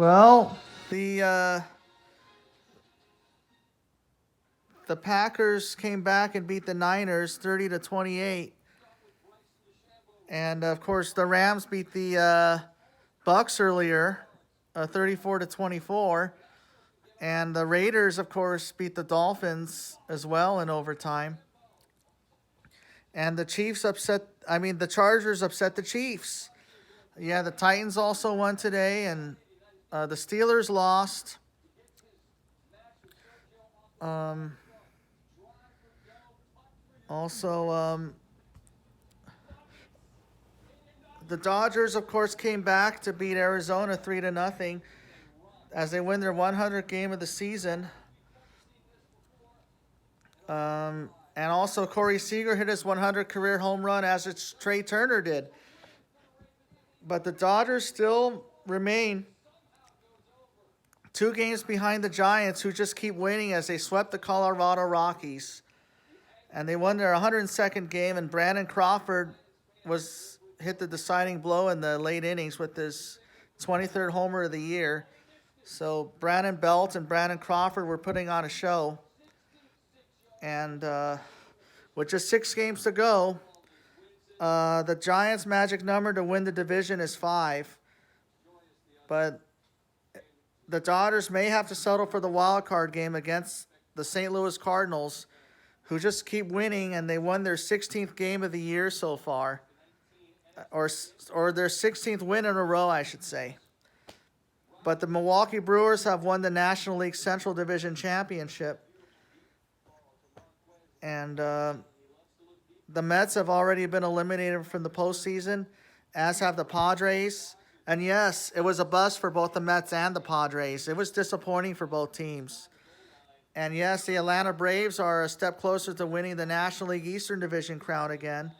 Well, the Packers came back and beat the Niners 30-28, and of course the Rams beat the Bucks earlier, 34-24, and the Raiders, of course, beat the Dolphins as well in overtime. And the Chiefs upset. I mean, the Chargers upset the Chiefs. Yeah, the Titans also won today, and the Steelers lost. Also, the Dodgers, of course, came back to beat Arizona 3-0 as they win their 100th game of the season. And also, Corey Seager hit his 100 career home run, as it's Trey Turner did. But the Dodgers still remain 2 games behind the Giants, who just keep winning as they swept the Colorado Rockies. And they won their 102nd game, and Brandon Crawford hit the deciding blow in the late innings with his 23rd homer of the year. So Brandon Belt and Brandon Crawford were putting on a show. And with just 6 games to go, the Giants' magic number to win the division is 5. But the Dodgers may have to settle for the wild card game against the St. Louis Cardinals, who just keep winning, and they won their 16th game of the year so far. Or their 16th win in a row, I should say. But the Milwaukee Brewers have won the National League Central Division Championship. And the Mets have already been eliminated from the postseason, as have the Padres. And yes, it was a bust for both the Mets and the Padres. It was disappointing for both teams. And yes, the Atlanta Braves are a step closer to winning the National League Eastern Division crown again,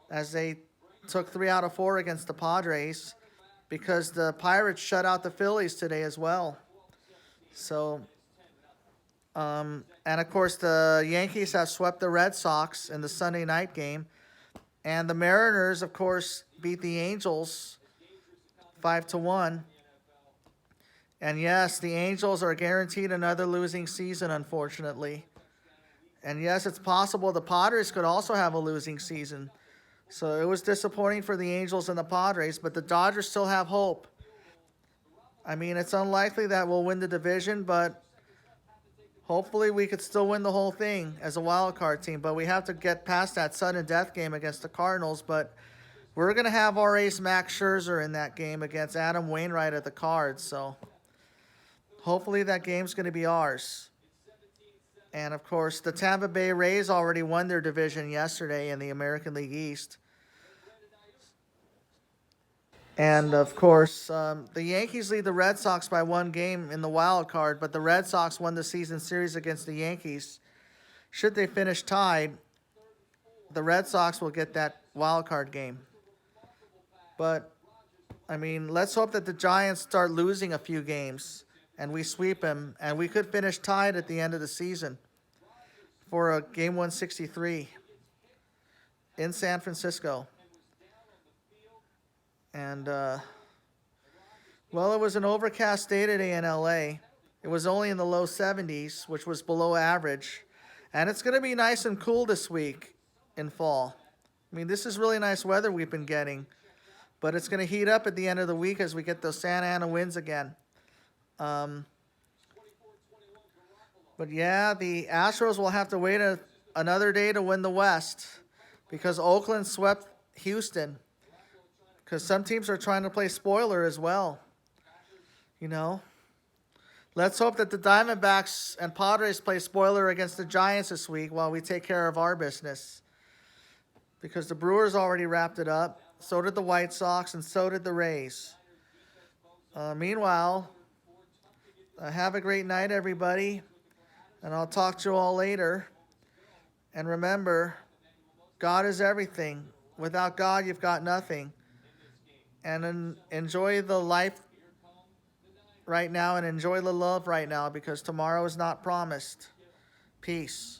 as they took 3 out of 4 against the Padres, because the Pirates shut out the Phillies today as well. So, and of course the Yankees have swept the Red Sox in the Sunday night game. And the Mariners, of course, beat the Angels 5-1. And yes, the Angels are guaranteed another losing season, unfortunately. And yes, it's possible the Padres could also have a losing season. So it was disappointing for the Angels and the Padres, but the Dodgers still have hope. I mean, it's unlikely that we'll win the division, but hopefully we could still win the whole thing as a wild card team. But we have to get past that sudden death game against the Cardinals. But we're going to have our ace Max Scherzer in that game against Adam Wainwright at the Cards. So hopefully that game's going to be ours. And, of course, the Tampa Bay Rays already won their division yesterday in the American League East. And, of course, the Yankees lead the Red Sox by 1 game in the wild card, but the Red Sox won the season series against the Yankees. Should they finish tied, the Red Sox will get that wild card game. But, I mean, let's hope that the Giants start losing a few games and we sweep them, and we could finish tied at the end of the season for a game 163 in San Francisco. And, well, it was an overcast day today in LA. It was only in the low 70s, which was below average. And it's going to be nice and cool this week in fall. I mean, this is really nice weather we've been getting. But it's going to heat up at the end of the week as we get those Santa Ana winds again. But yeah, the Astros will have to wait another day to win the West, because Oakland swept Houston. Because some teams are trying to play spoiler as well. You know, let's hope that the Diamondbacks and Padres play spoiler against the Giants this week while we take care of our business. Because the Brewers already wrapped it up. So did the White Sox, and so did the Rays. Meanwhile, have a great night, everybody. And I'll talk to you all later. And remember, God is everything. Without God, you've got nothing. And enjoy the life right now, and enjoy the love right now, because tomorrow is not promised. Peace.